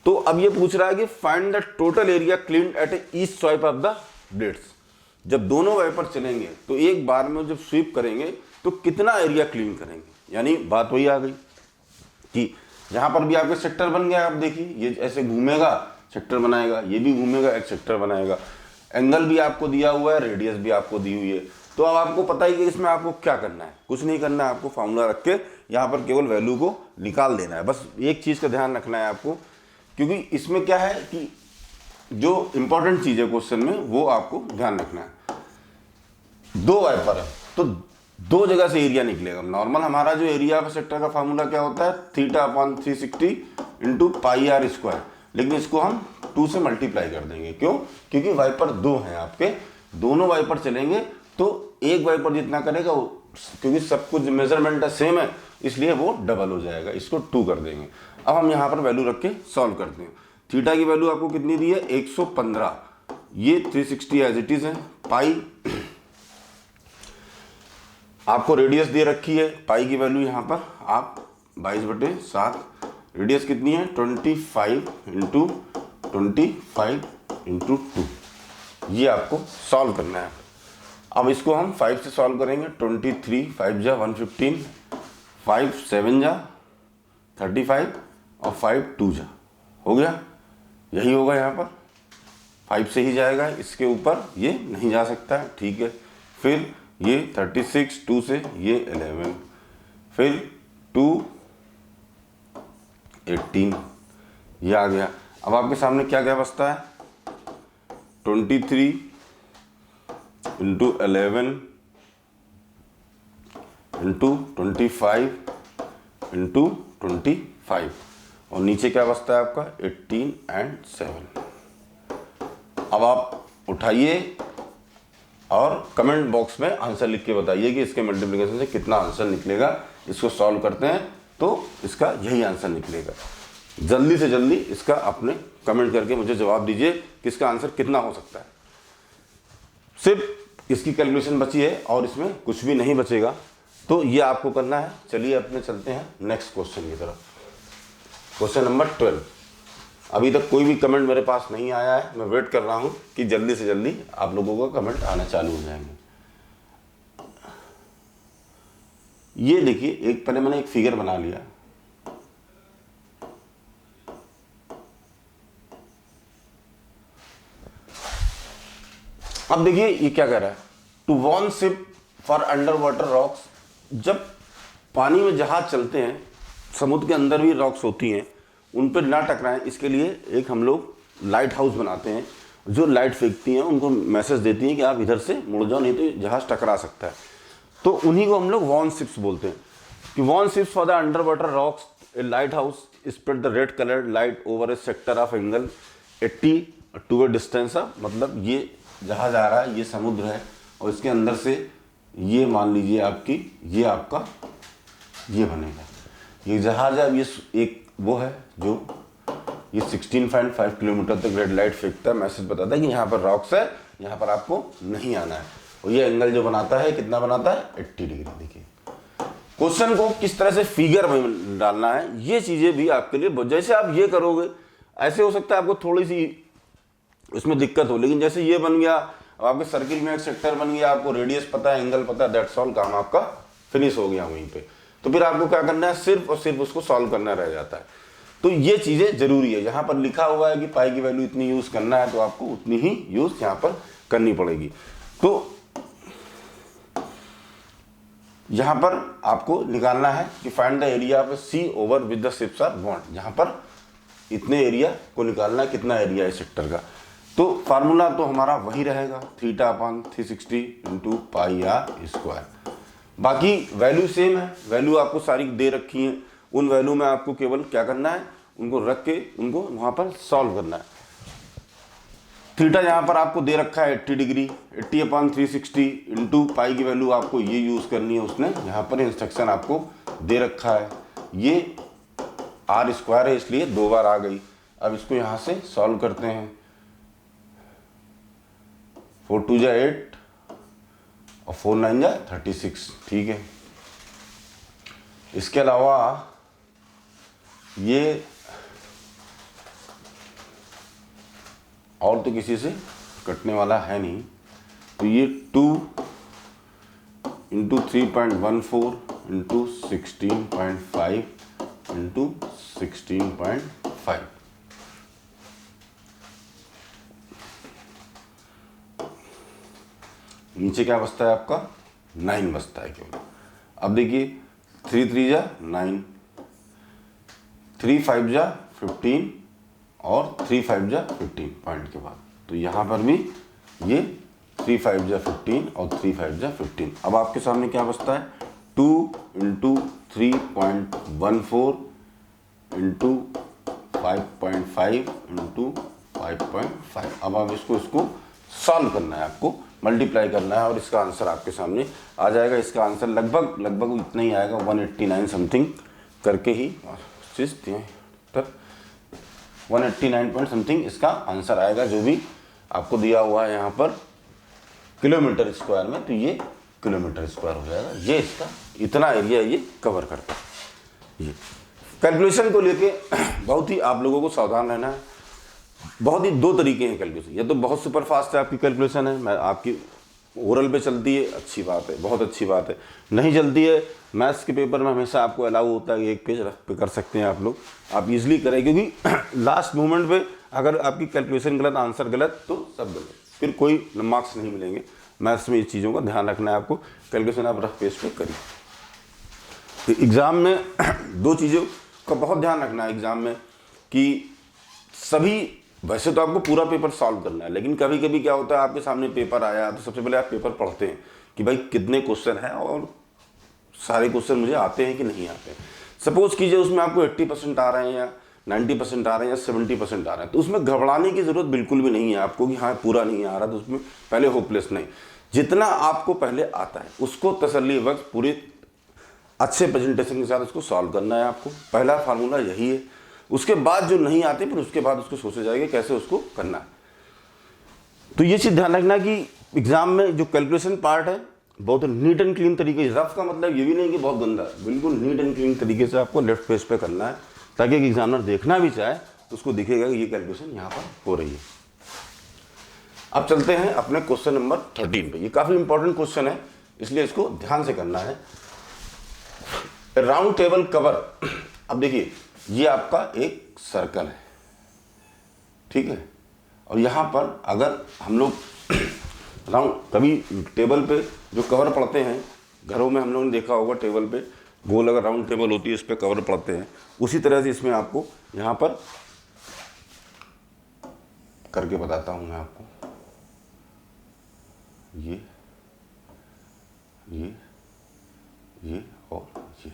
तो अब ये पूछ रहा है कि find the total area cleaned at each swipe of the blades. जब दोनों वाइपर चलेंगे तो एक बार में जब स्वीप करेंगे तो कितना एरिया क्लीन करेंगे। यानी बात वही आ गई कि यहां पर भी आपके सेक्टर बन गया, आप देखिए ये ऐसे घूमेगा सेक्टर बनाएगा, ये भी घूमेगा एक सेक्टर बनाएगा। एंगल भी आपको दिया हुआ है, रेडियस भी आपको दी हुई है। तो अब आपको पता ही कि इसमें आपको क्या करना है, कुछ नहीं करना है, आपको फार्मूला रख के यहाँ पर केवल वैल्यू को निकाल देना है। बस एक चीज़ का ध्यान रखना है आपको, क्योंकि इसमें क्या है कि जो इंपॉर्टेंट चीज़ है क्वेश्चन में वो आपको ध्यान रखना है। दो वाइपर है तो दो जगह से एरिया निकलेगा। नॉर्मल हमारा जो एरिया ऑफ सेक्टर का फार्मूला क्या होता है, θ/360 इंटू πr², लेकिन इसको हम 2 से मल्टीप्लाई कर देंगे। क्यों? क्योंकि वाइपर दो हैं आपके, दोनों वाइपर चलेंगे तो एक वाइपर जितना करेगा क्योंकि सब कुछ मेजरमेंट सेम है इसलिए वो डबल हो जाएगा, इसको 2 कर देंगे। अब हम यहाँ पर वैल्यू रख के सॉल्व करते हैं। थीटा की वैल्यू आपको कितनी दी है 115, ये 360 एज इट इज है। पाई आपको रेडियस दे रखी है, पाई की वैल्यू यहाँ पर आप 22/7, रेडियस कितनी है 25 इंटू 25 इंटू 2, ये आपको सॉल्व करना है। अब इसको हम 5 से सॉल्व करेंगे। 23 5 जा 115, 5 7 जा 35 और 5 2 जा, हो गया, यही होगा यहाँ पर। 5 से ही जाएगा, इसके ऊपर ये नहीं जा सकता है, ठीक है। फिर ये 36, 2 से ये 11, फिर 2 18, ये आ गया। अब आपके सामने क्या क्या बचता है, 23 इंटू 11 इंटू 25 इंटू 25, और नीचे क्या बचता है आपका 18 एंड 7। अब आप उठाइए और कमेंट बॉक्स में आंसर लिख के बताइए कि इसके मल्टीप्लिकेशन से कितना आंसर निकलेगा। इसको सॉल्व करते हैं तो इसका यही आंसर निकलेगा। जल्दी से जल्दी इसका आपने कमेंट करके मुझे जवाब दीजिए कि इसका आंसर कितना हो सकता है। सिर्फ इसकी कैलकुलेशन बची है और इसमें कुछ भी नहीं बचेगा, तो ये आपको करना है। चलिए अपने चलते हैं नेक्स्ट क्वेश्चन की तरफ। Question number 12। अभी तक कोई भी कमेंट मेरे पास नहीं आया है, मैं वेट कर रहा हूं कि जल्दी से जल्दी आप लोगों का कमेंट आना चालू हो जाएंगे। ये देखिए, एक पहले मैंने एक फिगर बना लिया, अब देखिए ये क्या कह रहा है, to warn ship for underwater rocks. जब पानी में जहाज चलते हैं, समुद्र के अंदर भी रॉक्स होती हैं, उन पर ना टकराएं, इसके लिए एक हम लोग लाइट हाउस बनाते हैं जो लाइट फेंकती हैं, उनको मैसेज देती हैं कि आप इधर से मुड़ जाओ नहीं तो जहाज टकरा सकता है। तो उन्हीं को हम लोग वार्न शिप्स बोलते हैं कि warn ships for the underwater rocks, a lighthouse spread the red coloured light over a sector of angle 80 to a distance of, मतलब ये जहाज आ रहा है, ये समुद्र है और इसके अंदर से ये मान लीजिए आपकी ये आपका ये बनेगा, ये जहाज है। ये एक वो है जो ये 16.5 किलोमीटर तक रेड लाइट फेंकता है, मैसेज बताता है कि यहाँ पर रॉक्स है, यहाँ पर आपको नहीं आना है। और ये एंगल जो बनाता है कितना बनाता है 80 डिग्री। देखिए क्वेश्चन को किस तरह से फिगर में डालना है, ये चीजें भी आपके लिए, जैसे आप ये करोगे ऐसे हो सकता है आपको थोड़ी सी इसमें दिक्कत हो, लेकिन जैसे ये बन गया, आपके सर्किल में एक सेक्टर बन गया, आपको रेडियस पता है, एंगल पता है, दैट्स ऑल, काम आपका फिनिश हो गया वहीं पे। तो फिर आपको क्या करना है, सिर्फ और सिर्फ उसको सॉल्व करना रह जाता है। तो ये चीजें जरूरी है। यहाँ पर लिखा हुआ है कि पाई की वैल्यू इतनी यूज करना है, तो आपको उतनी ही यूज यहाँ पर करनी पड़ेगी। तो यहाँ पर आपको निकालना है कि find the area of sea over with the ships are bond. यहाँ पर इतने एरिया को निकालना है, कितना एरिया है सेक्टर का। तो फार्मूला तो हमारा वही रहेगा, θ/360 इंटू पाई आर स्क्वायर। बाकी वैल्यू सेम है, वैल्यू आपको सारी दे रखी है, उन वैल्यू में आपको केवल क्या करना है, उनको रख के उनको वहां पर सॉल्व करना है। थीटा यहाँ पर आपको दे रखा है 80 डिग्री, 80/360 इंटू पाई की वैल्यू आपको ये यूज करनी है, उसने यहाँ पर इंस्ट्रक्शन आपको दे रखा है। ये आर स्क्वायर है इसलिए 2 बार आ गई। अब इसको यहाँ से सॉल्व करते हैं। 4 2 जा 8 और 4 9 जा 36, ठीक है। इसके अलावा ये और तो किसी से कटने वाला है नहीं, तो ये 2 इंटू 3.14 इंटू 16.5 इंटू 16.5, नीचे क्या बचता है आपका 9 बचता है केवल। अब देखिए 3 3 जा 9, 3 5 जा 15 और 3 5 जा 15 पॉइंट के बाद, तो यहाँ पर भी ये 3 5 जा 15 और 3 5 जा 15। अब आपके सामने क्या बचता है 2 इंटू 3.14 इंटू 5.5 इंटू 5.5। अब आप इसको सॉल्व करना है, आपको मल्टीप्लाई करना है और इसका आंसर आपके सामने आ जाएगा। इसका आंसर लगभग इतना ही आएगा, 189 समथिंग करके ही 189 पॉइंट समथिंग इसका आंसर आएगा, जो भी आपको दिया हुआ है यहाँ पर किलोमीटर स्क्वायर में, तो ये किलोमीटर स्क्वायर हो जाएगा। ये इसका इतना एरिया ये कवर करता है। ये कैलकुलेशन को लेके बहुत ही आप लोगों को सावधान रहना है। बहुत ही 2 तरीके हैं कैलकुलेशन, या तो बहुत सुपर फास्ट है आपकी कैलकुलेशन है, मैं आपकी ओरल पे चलती है, अच्छी बात है, बहुत अच्छी बात है। नहीं चलती है, मैथ्स के पेपर में हमेशा आपको अलाउ होता है कि 1 पेज रफ पे कर सकते हैं आप लोग, आप इजीली करें, क्योंकि लास्ट मोमेंट पे अगर आपकी कैलकुलेशन गलत, आंसर गलत, तो सब गलत, फिर कोई मार्क्स नहीं मिलेंगे। मैथ्स में इस चीज़ों का ध्यान रखना है आपको। कैलकुलेशन आप रफ पेज पे करिए। तो एग्ज़ाम में दो चीज़ों का बहुत ध्यान रखना है एग्ज़ाम में कि सभी, वैसे तो आपको पूरा पेपर सॉल्व करना है, लेकिन कभी कभी क्या होता है आपके सामने पेपर आया तो सबसे पहले आप पेपर पढ़ते हैं कि भाई कितने क्वेश्चन हैं और सारे क्वेश्चन मुझे आते हैं कि नहीं आते हैं। सपोज कीजिए उसमें आपको 80% आ रहे हैं या 90% आ रहे हैं या 70% आ रहे हैं, तो उसमें घबराने की ज़रूरत बिल्कुल भी नहीं है आपको कि हाँ पूरा नहीं आ रहा, तो उसमें पहले होपलेस नहीं। जितना आपको पहले आता है उसको तसल्ली वक्त पूरे अच्छे प्रेजेंटेशन के साथ उसको सॉल्व करना है आपको। पहला फार्मूला यही है। उसके बाद जो नहीं आते फिर उसके बाद उसको सोचा जाएगा कैसे उसको करना है। तो ये चीज़ ध्यान रखना कि एग्जाम में जो कैलकुलेशन पार्ट है बहुत नीट एंड क्लीन तरीके से, रफ का मतलब ये भी नहीं कि बहुत गंदा, बिल्कुल नीट एंड क्लीन तरीके से आपको लेफ्ट पेज पे करना है, ताकि एग्जामिनर देखना भी चाहे तो उसको दिखेगा कि ये कैलकुलेशन यहाँ पर हो रही है। अब चलते हैं अपने क्वेश्चन नंबर 13 पे। ये काफ़ी इंपॉर्टेंट क्वेश्चन है, इसलिए इसको ध्यान से करना है। Round table cover. अब देखिए ये आपका एक सर्कल है, ठीक है, और यहाँ पर अगर हम लोग राउंड, कभी टेबल पे जो कवर पढ़ते हैं घरों में हम लोगों ने देखा होगा, टेबल पे गोल अगर राउंड टेबल होती है इस पर कवर पढ़ते हैं, उसी तरह से इसमें आपको यहाँ पर करके बताता हूँ मैं आपको। ये और ये।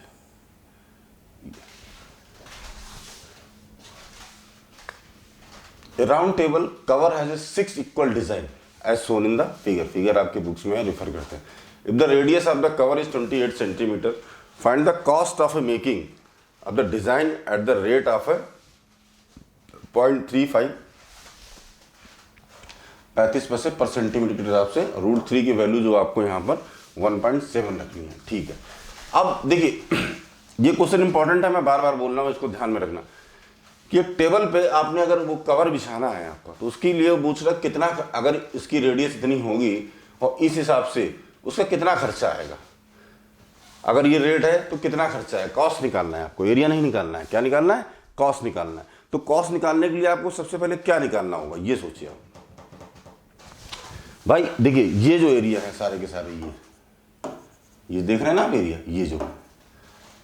A round table cover has a 6 equal design as shown in the figure. Figure आपके बुक्स में रेफर करते हैं। If the radius of the cover is 28 centimeter, find the cost of a making of the design at the rate of a 0.35 35 पैसे पर centimetre के हिसाब से √3 की वैल्यू जो आपको यहाँ पर 1.7 रखनी है, ठीक है। अब देखिए ये क्वेश्चन इंपॉर्टेंट है, मैं बार बार बोल रहा हूँ, इसको ध्यान में रखना कि एक टेबल पे आपने अगर वो कवर बिछाना है आपका, तो उसके लिए पूछ रहा कितना, अगर इसकी रेडियस इतनी होगी और इस हिसाब से उसका कितना खर्चा आएगा। अगर ये रेट है तो कितना खर्चा है, कॉस्ट निकालना है आपको, एरिया नहीं निकालना है। क्या निकालना है? कॉस्ट निकालना है। तो कॉस्ट निकालने के लिए आपको सबसे पहले क्या निकालना होगा, ये सोचिए आप भाई। देखिए ये जो एरिया है सारे के सारे, ये देख रहे हैं ना आप एरिया, ये जो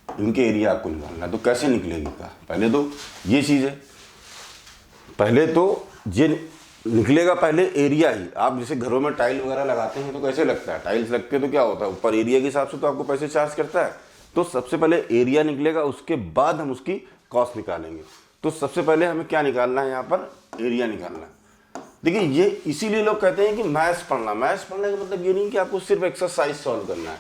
इनके एरिया आपको निकालना है। तो कैसे निकलेगी का, पहले तो ये चीज़ है, पहले तो ये निकलेगा पहले एरिया ही। आप जैसे घरों में टाइल वगैरह लगाते हैं तो कैसे लगता है, टाइल्स लग के तो क्या होता है ऊपर एरिया के हिसाब से तो आपको पैसे चार्ज करता है। तो सबसे पहले एरिया निकलेगा, उसके बाद हम उसकी कॉस्ट निकालेंगे। तो सबसे पहले हमें क्या निकालना है, यहाँ पर एरिया निकालना है। देखिए ये इसीलिए लोग कहते हैं कि मैथ्स पढ़ना। मैथ्स पढ़ने का मतलब ये नहीं कि आपको सिर्फ एक्सरसाइज सॉल्व करना है,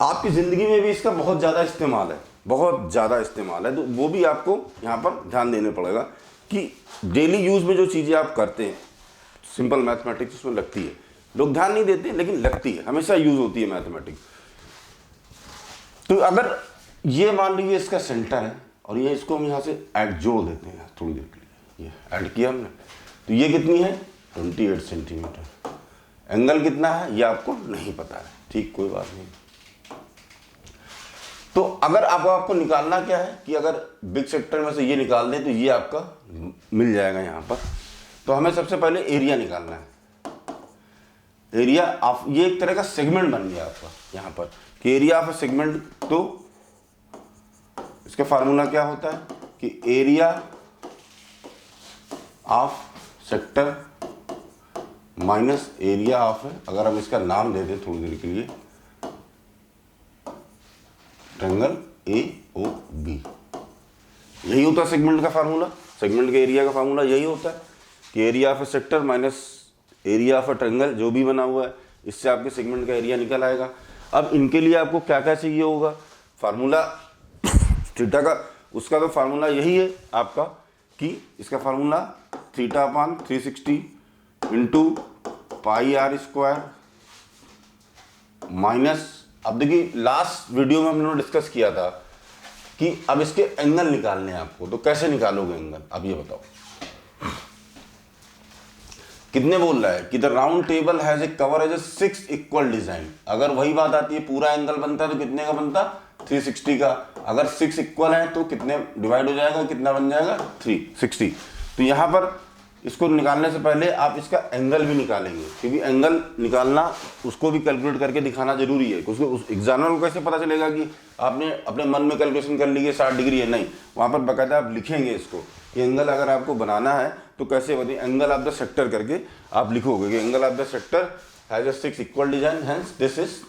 आपकी ज़िंदगी में भी इसका बहुत ज़्यादा इस्तेमाल है, बहुत ज़्यादा इस्तेमाल है। तो वो भी आपको यहाँ पर ध्यान देने पड़ेगा कि डेली यूज़ में जो चीज़ें आप करते हैं, सिंपल मैथमेटिक्स उसमें लगती है। लोग ध्यान नहीं देते लेकिन लगती है, हमेशा यूज़ होती है मैथमेटिक्स। तो अगर ये मान लीजिए इसका सेंटर है और ये इसको हम यहाँ से ऐड जोड़ देते हैं थोड़ी देर के लिए, ये ऐड किया हमने, तो ये कितनी है 28 सेंटीमीटर। एंगल कितना है ये आपको नहीं पता है, ठीक, कोई बात नहीं। तो अगर आपको निकालना क्या है कि अगर बिग सेक्टर में से ये निकाल दें तो ये आपका मिल जाएगा यहाँ पर। तो हमें सबसे पहले एरिया निकालना है। एरिया ऑफ, ये एक तरह का सेगमेंट बन गया आपका यहाँ पर कि एरिया ऑफ सेगमेंट। तो इसका फार्मूला क्या होता है कि area of sector minus area of, अगर हम इसका नाम दे दें थोड़ी देर के लिए, ट्रायंगल AOB। यही होता है सेगमेंट का फार्मूला, सेगमेंट के एरिया का फार्मूला यही होता है कि area of A sector minus area of A triangle जो भी बना हुआ है, इससे आपके सेगमेंट का एरिया निकल आएगा। अब इनके लिए आपको क्या क्या चाहिए होगा, फार्मूला थीटा का, उसका तो फार्मूला यही है आपका कि इसका फार्मूला θ/360 इंटू πr² माइनस, अब देखिए लास्ट वीडियो में हम लोगों ने डिस्कस किया था कि अब इसके एंगल निकालने हैं आपको। तो कैसे निकालोगे एंगल, अब ये बताओ। कितने बोल रहा है कि the round table has a cover as a 6 equal design. अगर वही बात आती है पूरा एंगल बनता है तो कितने का बनता, 360 का। अगर 6 इक्वल है तो कितने डिवाइड हो जाएगा, कितना बन जाएगा 360। तो यहाँ पर इसको निकालने से पहले आप इसका एंगल भी निकालेंगे, क्योंकि एंगल निकालना उसको भी कैलकुलेट करके दिखाना जरूरी है। उसको उस एग्जामिनर को कैसे पता चलेगा कि आपने अपने मन में कैलकुलेशन कर ली है 60 डिग्री है, नहीं, वहाँ पर बाकायदा आप लिखेंगे इसको। ये एंगल अगर आपको बनाना है तो कैसे बताइए, एंगल ऑफ द सेक्टर करके आप लिखोगे कि angle of the sector has a 6 equal design, hence this is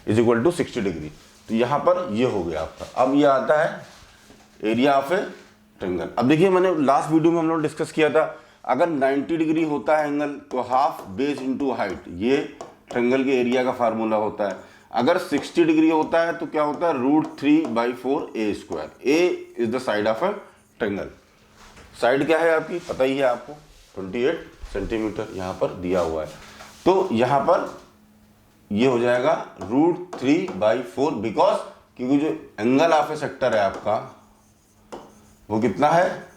equal to 60 degree. तो यहाँ पर ये हो गया आपका। अब ये आता है एरिया ऑफ ए ट्रायंगल। अब देखिए मैंने लास्ट वीडियो में हम लोग डिस्कस किया था, अगर 90 डिग्री होता है एंगल तो हाफ बेस इनटू हाइट, ये ट्रायंगल के एरिया का फार्मूला होता है। अगर 60 डिग्री होता है तो क्या होता है, √3/4 a square. A is the side of a triangle. Side क्या है आपकी, पता ही है आपको, 28 सेंटीमीटर यहाँ पर दिया हुआ है। तो यहाँ पर ये हो जाएगा √3/4, बिकॉज क्योंकि जो एंगल ऑफ ए सेक्टर है आपका वो कितना है,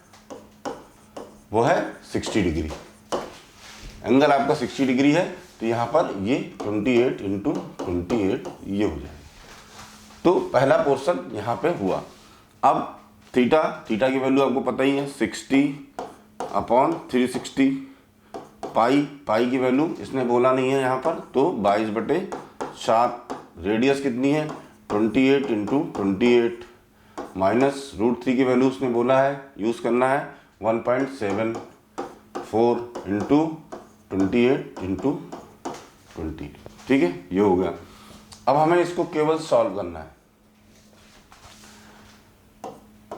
वो है 60 डिग्री। एंगल आपका 60 डिग्री है, तो यहाँ पर ये 28 × 28 ये हो जाएगा। तो पहला पोर्शन यहाँ पे हुआ। अब थीटा की वैल्यू आपको पता ही है 60/360। पाई की वैल्यू इसने बोला नहीं है यहाँ पर, तो 22/7। रेडियस कितनी है 28 × 28 माइनस √3 की वैल्यू उसने बोला है यूज करना है 1.74 × 28 × 20। ठीक है, ये हो गया। अब हमें इसको केवल सॉल्व करना है।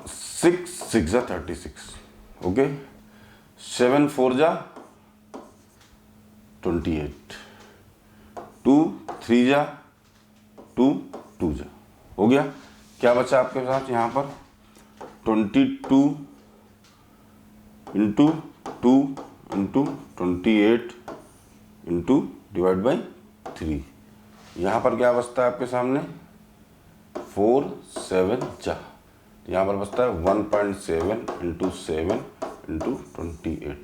6 6 जा 36, ओके, 7 4 जा 28, 2 3 जा 2 2 जा, हो गया। क्या बचा आपके पास यहाँ पर 22 × 2 × 28 /3। यहाँ पर क्या बचता है आपके सामने 4 7 जा, यहाँ पर बचता है 1.7 × 7 × 28।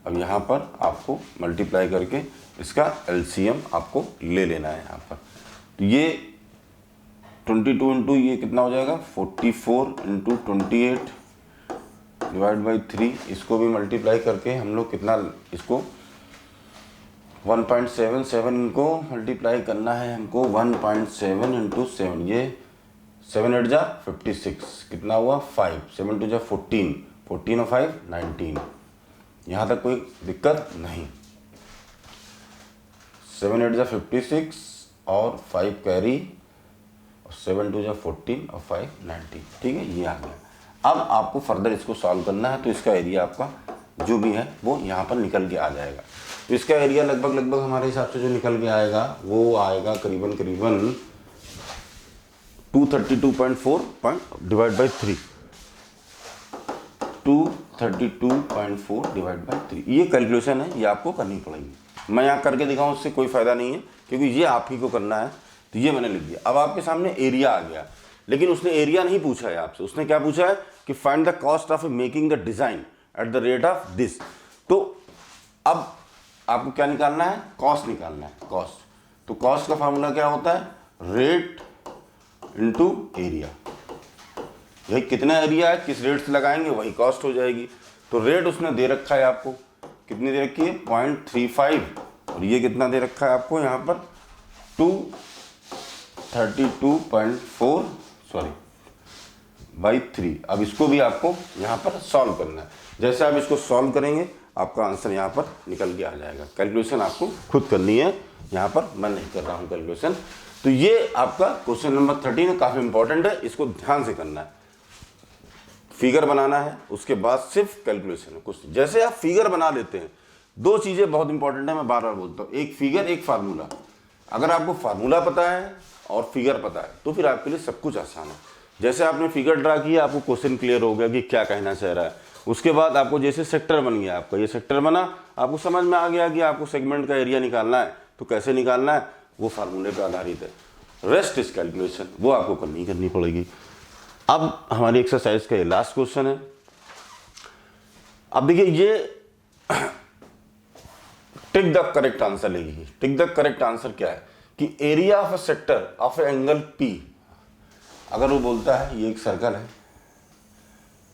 अब यहाँ पर आपको मल्टीप्लाई करके इसका एलसीएम आपको ले लेना है। यहाँ पर तो ये 22 × ये कितना हो जाएगा 44 × 28 /3। इसको भी मल्टीप्लाई करके हम लोग कितना, इसको 1.77 इनको मल्टीप्लाई करना है हमको 1.7 × 7, ये 7 8 जा 56, कितना हुआ 5, 7 2 जा 14, 14 और 5 19। यहाँ तक कोई दिक्कत नहीं। 7 8 जा 56 और 5 कैरी, 7 2 जा 14 और 5 19। ठीक है, ये आ गया। अब आपको फर्दर इसको सॉल्व करना है, तो इसका एरिया आपका जो भी है वो यहाँ पर निकल के आ जाएगा। तो इसका एरिया लगभग हमारे हिसाब से जो निकल के आएगा वो आएगा करीबन 232.4 /3, 232.4 /3। ये कैलकुलेशन है, ये आपको करनी पड़ेगी। मैं यहाँ करके दिखाऊँ उससे कोई फ़ायदा नहीं है, क्योंकि ये आप ही को करना है। तो ये मैंने लिख दिया। अब आपके सामने एरिया आ गया, लेकिन उसने एरिया नहीं पूछा है आपसे। उसने क्या पूछा है कि find the cost of making the design at the rate of this. तो अब आपको क्या निकालना है, कॉस्ट निकालना है, कॉस्ट। तो कॉस्ट का फार्मूला क्या होता है, रेट इनटू एरिया। यही कितना एरिया है, किस रेट से लगाएंगे वही कॉस्ट हो जाएगी। तो रेट उसने दे रखा है आपको, कितनी दे रखी है 0.35, और ये कितना दे रखा है आपको यहाँ पर 232.4 /3। अब इसको भी आपको यहाँ पर सॉल्व करना है। जैसे आप इसको सॉल्व करेंगे आपका आंसर यहाँ पर निकल के आ जाएगा। कैलकुलेशन आपको खुद करनी है, यहाँ पर मैं नहीं कर रहा हूँ कैलकुलेशन। तो ये आपका क्वेश्चन नंबर 13 है, काफ़ी इंपॉर्टेंट है, इसको ध्यान से करना है। फिगर बनाना है, उसके बाद सिर्फ कैलकुलेशन है। कुछ जैसे आप फिगर बना लेते हैं, दो चीज़ें बहुत इंपॉर्टेंट है, मैं बार बार बोलता हूँ, एक फिगर एक फार्मूला। अगर आपको फार्मूला पता है और फिगर पता है तो फिर आपके लिए सब कुछ आसान है। जैसे आपने फिगर ड्रा किया, आपको क्वेश्चन क्लियर हो गया कि क्या कहना चाह रहा है। उसके बाद आपको जैसे सेक्टर बन गया, आपका ये सेक्टर बना, आपको समझ में आ गया कि आपको सेगमेंट का एरिया निकालना है, तो कैसे निकालना है वो फार्मूले पे आधारित है। रेस्ट इज कैलकुलेशन, वो आपको करनी पड़ेगी। अब हमारी एक्सरसाइज का ये लास्ट क्वेश्चन है। अब देखिए, ये टिक द करेक्ट आंसर लेगी। टिक द करेक्ट आंसर क्या है कि area of a sector of A angle P, अगर वो बोलता है ये एक सर्कल है,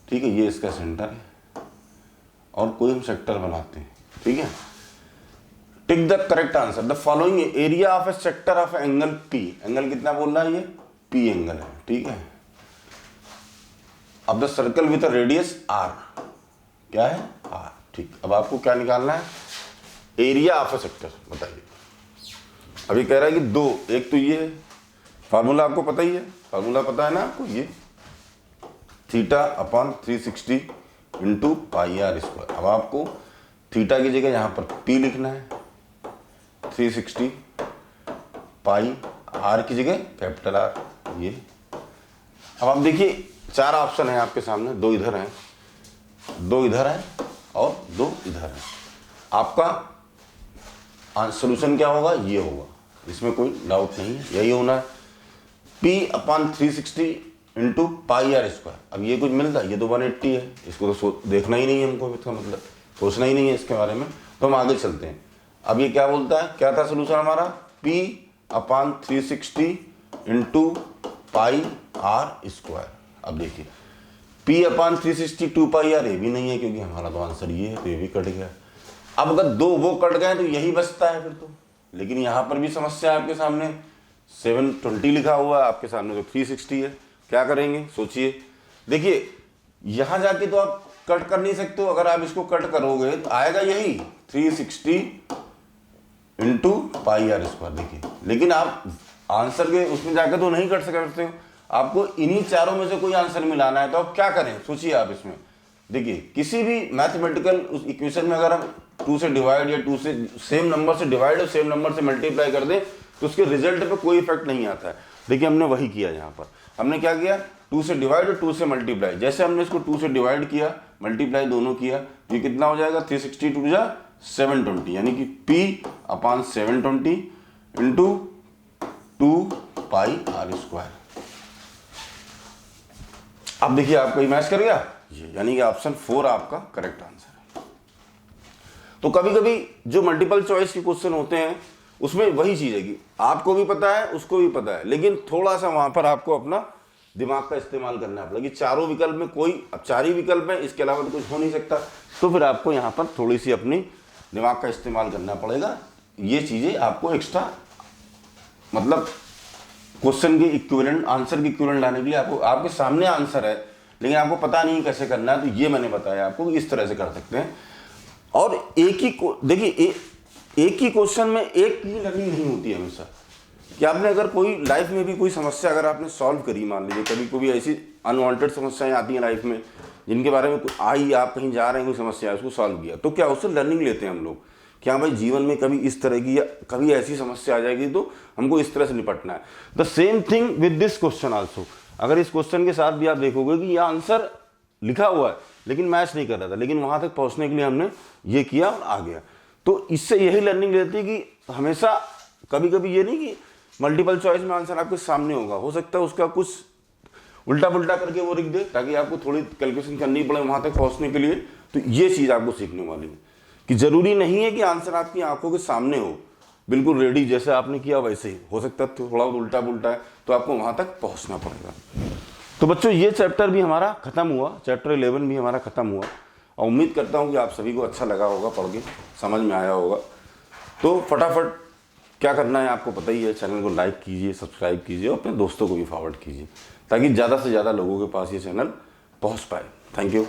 ठीक है, ये इसका सेंटर है, और कोई हम सेक्टर बनाते हैं, ठीक है। Tick the correct answer, the following area of A sector of angle P, angle कितना बोल रहा है, ये पी एंगल है, ठीक है। अब the circle with radius r, क्या है, आर, ठीक। अब आपको क्या निकालना है, एरिया ऑफ ए सेक्टर, बताइए। अभी कह रहा है कि दो, एक तो ये है, फार्मूला आपको पता ही है, फार्मूला पता है ना आपको, ये theta upon 360 into pi r square. अब आपको थीटा की जगह यहाँ पर पी लिखना है, 360 पाई, आर की जगह कैपिटल आर, ये। अब आप देखिए 4 ऑप्शन है आपके सामने, 2 इधर हैं, 2 इधर हैं और 2 इधर हैं। आपका सोल्यूशन क्या होगा, ये होगा, इसमें कोई डाउट नहीं है, यही होना है, P upon 360 into pi r square. अब ये कुछ मिलता है, ये तो 180 है, इसको तो देखना ही नहीं है हमको, इसका मतलब सोचना ही नहीं है इसके बारे में, तो हम आगे चलते हैं। अब ये क्या बोलता है, क्या था सोल्यूशन हमारा, P upon 360 into pi r square. अब देखिए P अपॉन 360 2 पाई आर, ये भी नहीं है क्योंकि हमारा तो आंसर ये है, तो ये भी कट गया। अब अगर 2 वो कट गए तो यही बचता है फिर तो, लेकिन यहाँ पर भी समस्या है आपके सामने, 720 लिखा हुआ है, आपके सामने तो 360 है, क्या करेंगे सोचिए। देखिए यहाँ जाके तो आप कट कर नहीं सकते हो, अगर आप इसको कट करोगे तो आएगा यही 360 इंटू पाई आर स्क्वायर, देखिए। लेकिन आप आंसर के उसमें जाकर तो नहीं कर सकते हो, आपको इन्हीं चारों में से कोई आंसर मिलाना है, तो आप क्या करें सोचिए आप इसमें। देखिए किसी भी मैथमेटिकल उस इक्वेशन में अगर हम 2 से डिवाइड या 2 से सेम नंबर से डिवाइड और सेम नंबर से मल्टीप्लाई कर दें तो उसके रिजल्ट पे कोई इफेक्ट नहीं आता है। देखिए हमने वही किया, यहाँ पर हमने क्या किया, 2 से डिवाइड और 2 से मल्टीप्लाई। जैसे हमने इसको 2 से डिवाइड किया, मल्टीप्लाई दोनों किया, ये कितना हो जाएगा, 360 टू जा 720, यानी कि P upon 720 into 2 pi r square. अब देखिए आपका ये मैच कर गया, ये यानी कि ऑप्शन 4 आपका करेक्ट आंसर है। तो कभी कभी जो मल्टीपल चॉइस के क्वेश्चन होते हैं उसमें वही चीज है कि आपको भी पता है उसको भी पता है, लेकिन थोड़ा सा वहां पर आपको अपना दिमाग का इस्तेमाल करना पड़ेगा कि चारों विकल्प में कोई, अब 4 ही विकल्प है, इसके अलावा तो कुछ हो नहीं सकता, तो फिर आपको यहाँ पर थोड़ी सी अपनी दिमाग का इस्तेमाल करना पड़ेगा। ये चीजें आपको एक्स्ट्रा, मतलब क्वेश्चन के इक्विवेलेंट, आंसर के इक्विवेलेंट लाने के लिए आपको, आपके सामने आंसर है लेकिन आपको पता नहीं कैसे करना है, तो ये मैंने बताया आपको कि इस तरह से कर सकते हैं। और एक ही देखिए एक ही क्वेश्चन में एक ही लर्निंग नहीं होती है हमेशा, कि आपने अगर कोई लाइफ में भी कोई समस्या अगर आपने सॉल्व करी, मान लीजिए कभी कोई ऐसी अनवांटेड समस्याएं आती हैं लाइफ में जिनके बारे में आई, आप कहीं जा रहे हैं, कोई समस्या है, उसको सॉल्व किया, तो क्या उससे लर्निंग लेते हैं हम लोग, क्या भाई जीवन में कभी इस तरह की या कभी ऐसी समस्या आ जाएगी तो हमको इस तरह से निपटना है। The same thing with this question also, अगर इस क्वेश्चन के साथ भी आप देखोगे कि यह आंसर लिखा हुआ है लेकिन मैच नहीं कर रहा था, लेकिन वहां तक पहुंचने के लिए हमने ये किया और आ गया, तो इससे यही लर्निंग रहती है कि हमेशा कभी कभी ये नहीं कि मल्टीपल चॉइस में आंसर आपके सामने होगा, हो सकता है उसका कुछ उल्टा पुल्टा करके वो लिख दे ताकि आपको थोड़ी कैलकुलेशन करनी पड़े वहां तक पहुंचने के लिए। तो ये चीज आपको सीखने वाली है कि जरूरी नहीं है कि आंसर आपकी आंखों के सामने हो, बिल्कुल रेडी जैसे आपने किया वैसे ही, हो सकता है थोड़ा उल्टा पुल्टा है, तो आपको वहां तक पहुंचना पड़ेगा। तो बच्चों ये चैप्टर भी हमारा खत्म हुआ, चैप्टर 11 भी हमारा खत्म हुआ, और उम्मीद करता हूँ कि आप सभी को अच्छा लगा होगा, पढ़ के समझ में आया होगा। तो फटाफट क्या करना है आपको पता ही है, चैनल को लाइक कीजिए, सब्सक्राइब कीजिए और अपने दोस्तों को भी फॉरवर्ड कीजिए ताकि ज़्यादा से ज़्यादा लोगों के पास ये चैनल पहुँच पाए। Thank you.